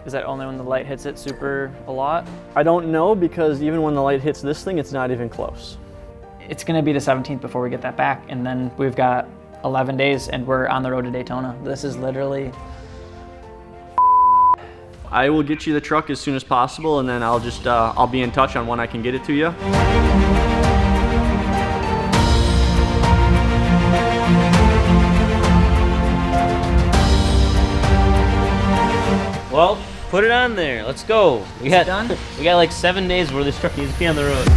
Is that only when the light hits it super a lot? I don't know, because even when the light hits this thing, it's not even close. It's gonna be the 17th before we get that back, and then we've got 11 days and we're on the road to Daytona. This is literally... I will get you the truck as soon as possible, and then I'll just, I'll be in touch on when I can get it to you. Well, put it on there. Let's go. We got like 7 days where this truck needs to be on the road.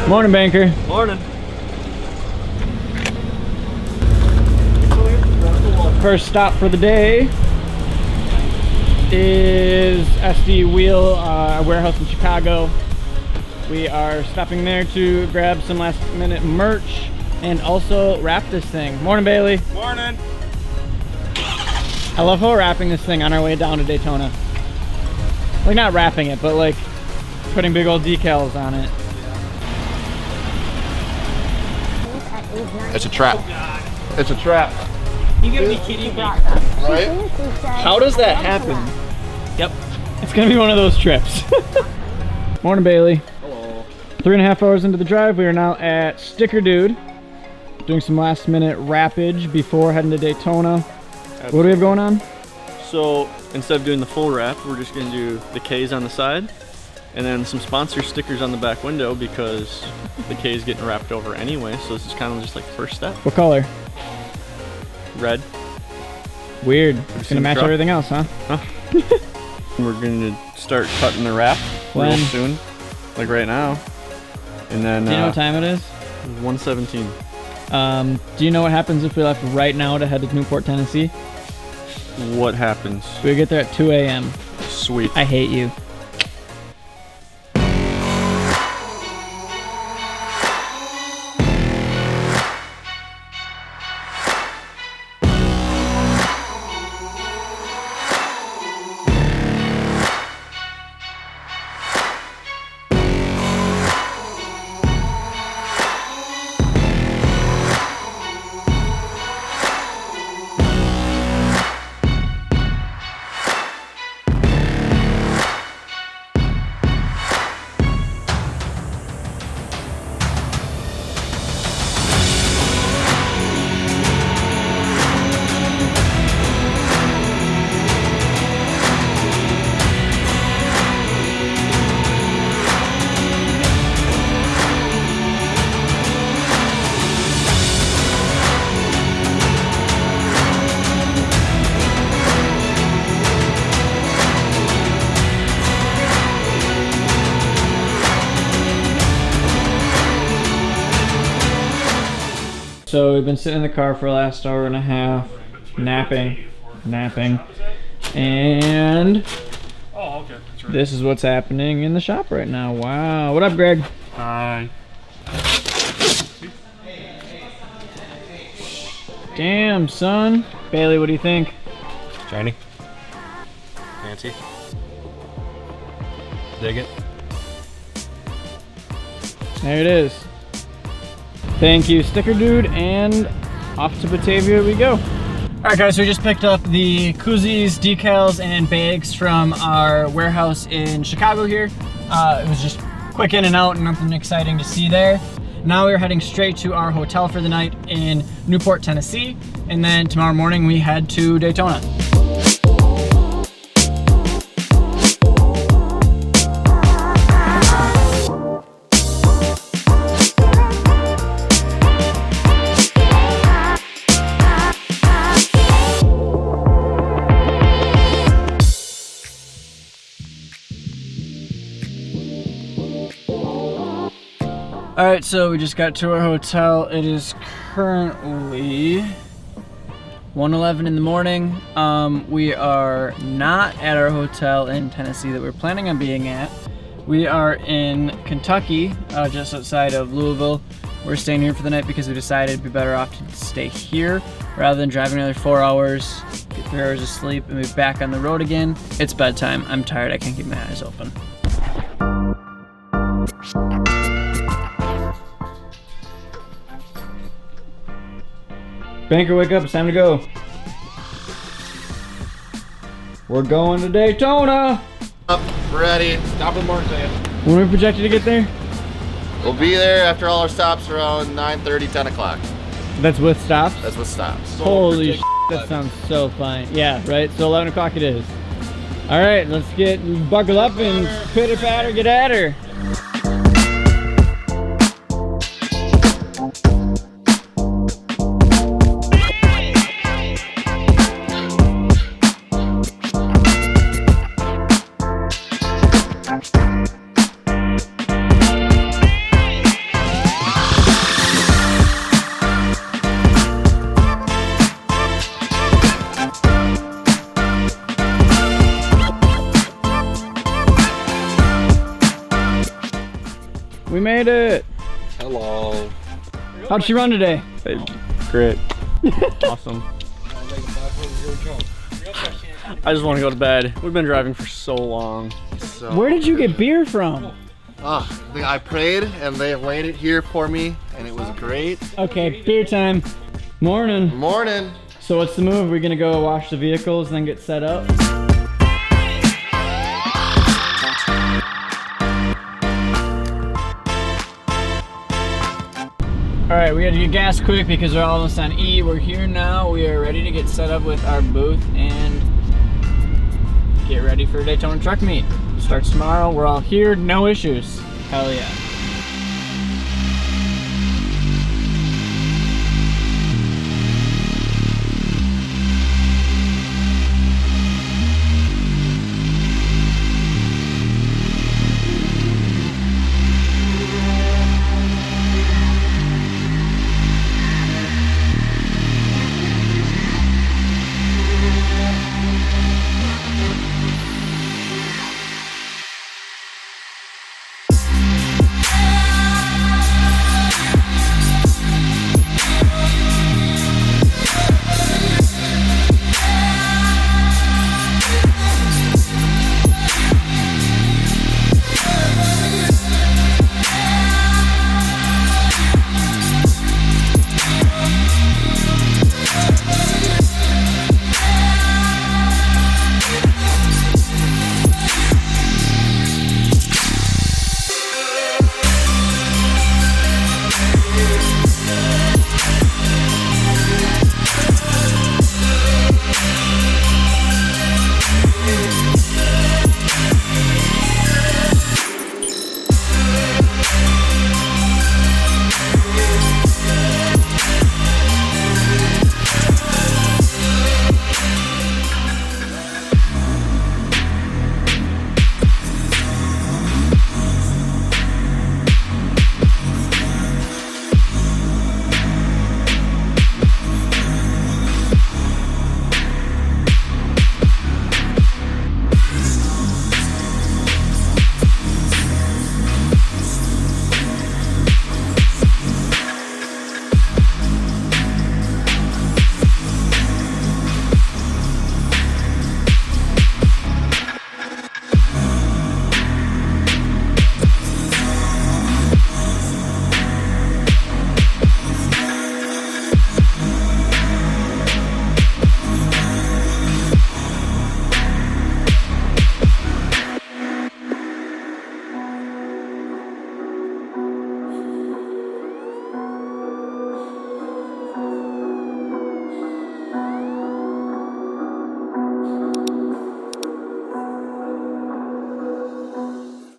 Morning, banker. Morning. First stop for the day is SD Wheel warehouse in Chicago. We are stopping there to grab some last minute merch and also wrap this thing. Morning, Bailey. Morning. I love how we're wrapping this thing on our way down to Daytona. Like, not wrapping it, but like putting big old decals on it. It's a trap. It's a trap. You gotta be kidding me. Right? How does that happen? Yep. It's gonna be one of those trips. Morning, Bailey. Hello. 3.5 hours into the drive, we are now at Sticker Dude. Doing some last minute wrappage before heading to Daytona. What do we have going on? So instead of doing the full wrap, we're just gonna do the K's on the side, and then some sponsor stickers on the back window, because the K is getting wrapped over anyway, so this is kind of just like the first step. What color? Red. Weird. It's seen gonna match the truck? everything else, huh? We're gonna start cutting the wrap real When? soon, like right now. And then Do you know what time it is? 1:17. Do you know what happens if we left right now to head to Newport, Tennessee? What happens? We get there at 2 a.m. Sweet. I hate you. So we've been sitting in the car for the last hour and a half, napping, and this is what's happening in the shop right now. Wow. What up, Greg? Hi. Damn, son. Bailey, what do you think? Shiny. Fancy. Dig it. There it is. Thank you, Sticker Dude, and off to Batavia we go. Alright guys, so we just picked up the koozies, decals, and bags from our warehouse in Chicago here. It was just quick in and out, nothing exciting to see there. Now we're heading straight to our hotel for the night in Newport, Tennessee, and then tomorrow morning we head to Daytona. Alright, so we just got to our hotel. It is currently 1:11 in the morning. We are not at our hotel in Tennessee that we're planning on being at. We are in Kentucky, just outside of Louisville. We're staying here for the night because we decided it'd be better off to stay here rather than driving another 4 hours, get 3 hours of sleep, and be back on the road again. It's bedtime. I'm tired. I can't keep my eyes open. Banker, wake up, it's time to go. We're going to Daytona. Up, ready. Top of the mark, say it. When are we projected to get there? We'll be there after all our stops around 9:30, 10 o'clock. That's with stops? That's what stops. Holy sh**, that sounds so fun. Yeah, right, so 11 o'clock it is. All right, let's buckle up and pitter patter, get at her. We made it. Hello. How'd she run today? Great. Awesome. I just want to go to bed. We've been driving for so long. So, Where did you get beer from? I prayed and they laid it here for me and it was great. Okay, beer time. Morning. Morning. So what's the move? We're gonna go wash the vehicles and then get set up? Alright, we gotta get gas quick because we're almost on E. We're here now. We are ready to get set up with our booth and get ready for Daytona Truck Meet. Starts tomorrow. We're all here, no issues. Hell yeah.